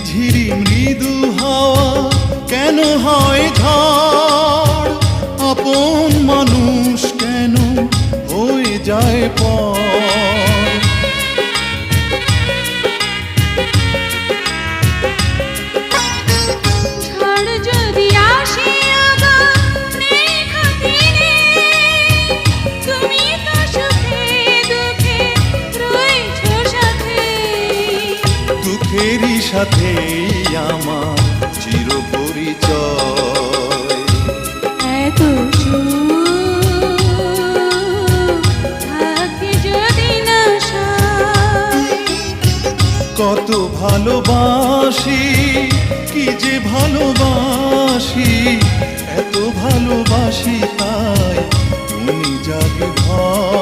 ঝিরি মৃদু হাওয়া কেন হয় ঝড়, আপন মানুষ কেন হয়ে যায় পর। দুঃখেরই সাথেই আমার চির পরিচয়। এত থাকে যদি না কত ভালোবাসি, কি যে ভালোবাসি, এত ভালোবাসি তাই তুমি জাগে ভয়।